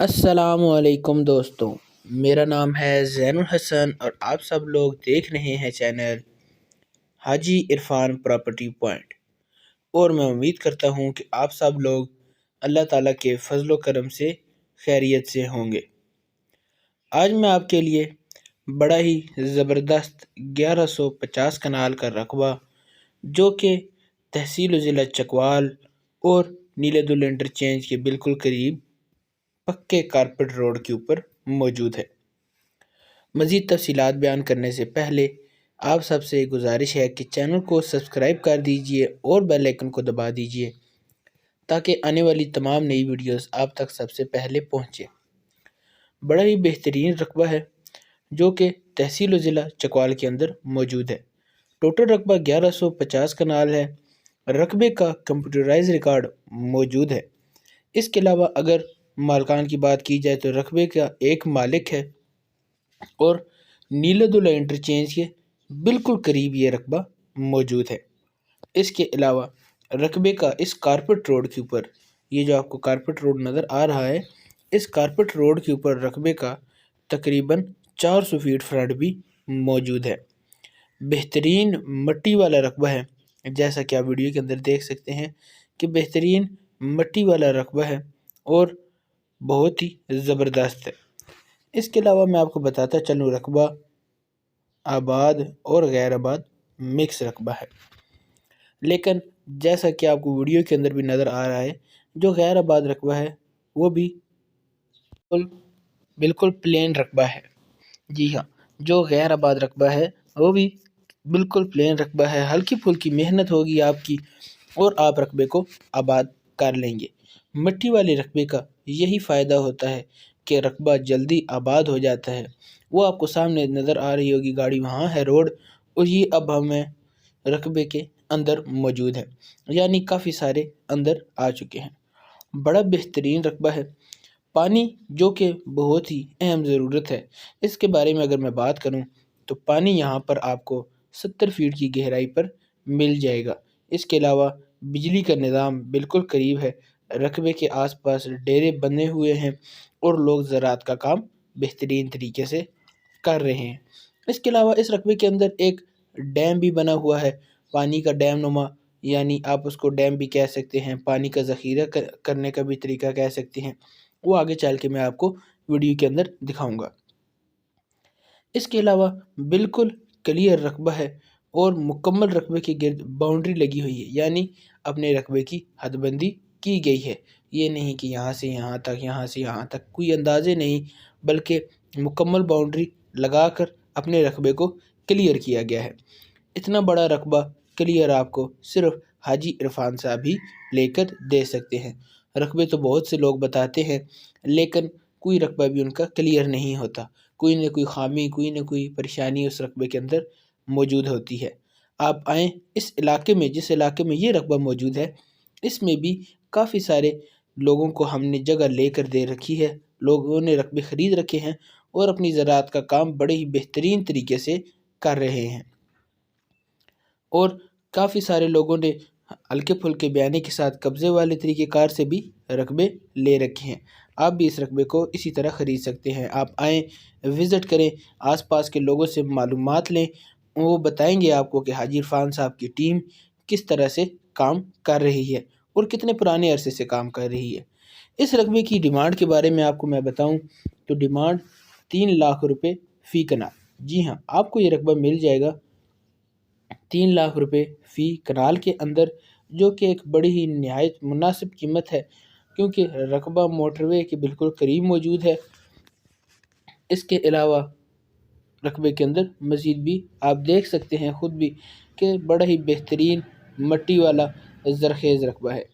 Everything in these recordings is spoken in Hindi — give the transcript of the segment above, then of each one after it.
अस्सलामुअलैकुम दोस्तों। मेरा नाम है ज़ैनुल हसन और आप सब लोग देख रहे हैं चैनल हाजी इरफान प्रॉपर्टी पॉइंट। और मैं उम्मीद करता हूँ कि आप सब लोग अल्लाह ताला के फजलो करम से खैरियत से होंगे। आज मैं आपके लिए बड़ा ही ज़बरदस्त 1150 कनाल का रकबा जो कि तहसील ज़िला चकवाल और नीलेदुल इंटरचेंज के बिल्कुल करीब पक्के कारपेट रोड के ऊपर मौजूद है। मज़ीद तफ़सीलात बयान करने से पहले आप सबसे गुजारिश है कि चैनल को सब्सक्राइब कर दीजिए और बेल आइकन को दबा दीजिए ताकि आने वाली तमाम नई वीडियोस आप तक सबसे पहले पहुँचे। बड़ा ही बेहतरीन रकबा है जो कि तहसील व ज़िला चकवाल के अंदर मौजूद है। टोटल रकबा 1150 कनाल है। रकबे का कंप्यूटराइज रिकॉर्ड मौजूद है। इसके अलावा अगर मालकान की बात की जाए तो रकबे का एक मालिक है और नीलेदुल्ला इंटरचेंज के बिल्कुल करीब ये रकबा मौजूद है। इसके अलावा रकबे का इस कारपेट रोड के ऊपर, ये जो आपको कारपेट रोड नज़र आ रहा है, इस कारपेट रोड के ऊपर रकबे का तकरीबन 400 फीट फ्रंट भी मौजूद है। बेहतरीन मट्टी वाला रकबा है, जैसा कि आप वीडियो के अंदर देख सकते हैं कि बेहतरीन मट्टी वाला रकबा है और बहुत ही ज़बरदस्त है। इसके अलावा मैं आपको बताता चलूँ, रकबा आबाद और गैर आबाद मिक्स रकबा है। लेकिन जैसा कि आपको वीडियो के अंदर भी नज़र आ रहा है, जो गैर आबाद रकबा है वो भी बिल्कुल प्लेन रकबा है। जी हाँ, जो गैर आबाद रकबा है वो भी बिल्कुल प्लेन रकबा है। हल्की फुल्की मेहनत होगी आपकी और आप रकबे को आबाद कर लेंगे। मिट्टी वाले रकबे का यही फ़ायदा होता है कि रकबा जल्दी आबाद हो जाता है। वो आपको सामने नज़र आ रही होगी गाड़ी, वहाँ है रोड, और ये अब हमें रकबे के अंदर मौजूद है, यानी काफ़ी सारे अंदर आ चुके हैं। बड़ा बेहतरीन रकबा है। पानी जो कि बहुत ही अहम ज़रूरत है, इसके बारे में अगर मैं बात करूं तो पानी यहाँ पर आपको 70 फीट की गहराई पर मिल जाएगा। इसके अलावा बिजली का निज़ाम बिल्कुल करीब है। रकबे के आसपास डेरे बने हुए हैं और लोग ज़राअत का काम बेहतरीन तरीके से कर रहे हैं। इसके अलावा इस रकबे के अंदर एक डैम भी बना हुआ है, पानी का डैम नुमा, यानी आप उसको डैम भी कह सकते हैं, पानी का ज़ख़ीरा करने का भी तरीका कह सकते हैं। वो आगे चल के मैं आपको वीडियो के अंदर दिखाऊंगा। इसके अलावा बिल्कुल क्लियर रकबा है और मुकम्मल रकबे के गिर्द बाउंड्री लगी हुई है, यानी अपने रकबे की हदबंदी की गई है। ये नहीं कि यहाँ से यहाँ तक, यहाँ से यहाँ तक, कोई अंदाज़े नहीं, बल्कि मुकम्मल बाउंड्री लगाकर अपने रकबे को क्लियर किया गया है। इतना बड़ा रकबा क्लियर आपको सिर्फ हाजी इरफान साहब ही लेकर दे सकते हैं। रकबे तो बहुत से लोग बताते हैं, लेकिन कोई रकबा भी उनका क्लियर नहीं होता। कोई न कोई ख़ामी, कोई न कोई परेशानी उस रकबे के अंदर मौजूद होती है। आप आएँ इस इलाके में, जिस इलाके में ये रकबा मौजूद है, इसमें भी काफ़ी सारे लोगों को हमने जगह लेकर दे रखी है। लोगों ने रकबे ख़रीद रखे हैं और अपनी ज़राअत का काम बड़े ही बेहतरीन तरीके से कर रहे हैं। और काफ़ी सारे लोगों ने हल्के फुल्के बयानी के साथ कब्ज़े वाले तरीक़ेकार से भी रकबे ले रखे हैं। आप भी इस रकबे को इसी तरह ख़रीद सकते हैं। आप आएँ, विज़िट करें, आसपास के लोगों से मालूमात लें, वो बताएंगे आपको कि हाजी इरफान साहब की टीम किस तरह से काम कर रही है और कितने पुराने अरसे से काम कर रही है। इस रकबे की डिमांड के बारे में आपको मैं बताऊं तो डिमांड 3 लाख रुपए फ़ी कनाल। जी हाँ, आपको ये रकबा मिल जाएगा 3 लाख रुपए फ़ी कनाल के अंदर, जो कि एक बड़ी ही निहायत मुनासिब कीमत है, क्योंकि रकबा मोटरवे के बिल्कुल करीब मौजूद है। इसके अलावा रकबे के अंदर मज़ीद भी आप देख सकते हैं ख़ुद भी कि बड़ा ही बेहतरीन मट्टी वाला ज़रख़ेज़ रकबा है।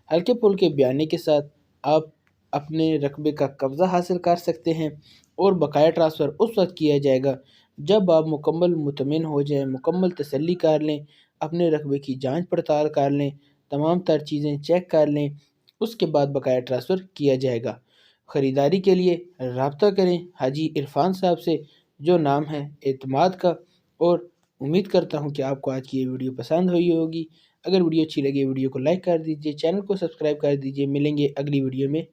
हल्के फुल्के बयानी के साथ आप अपने रकबे का कब्ज़ा हासिल कर सकते हैं और बकाया ट्रांसफ़र उस वक्त किया जाएगा जब आप मुकम्मल मुतमिन हो जाएँ, मुकम्मल तसल्ली कर लें, अपने रकबे की जांच पड़ताल कर लें, तमाम तर चीज़ें चेक कर लें, उसके बाद बकाया ट्रांसफ़र किया जाएगा। ख़रीदारी के लिए रब्ता करें हाजी इरफान साहब से, जो नाम है एतमाद का। और उम्मीद करता हूँ कि आपको आज की ये वीडियो पसंद हुई होगी। अगर वीडियो अच्छी लगी, वीडियो को लाइक कर दीजिए, चैनल को सब्सक्राइब कर दीजिए। मिलेंगे अगली वीडियो में।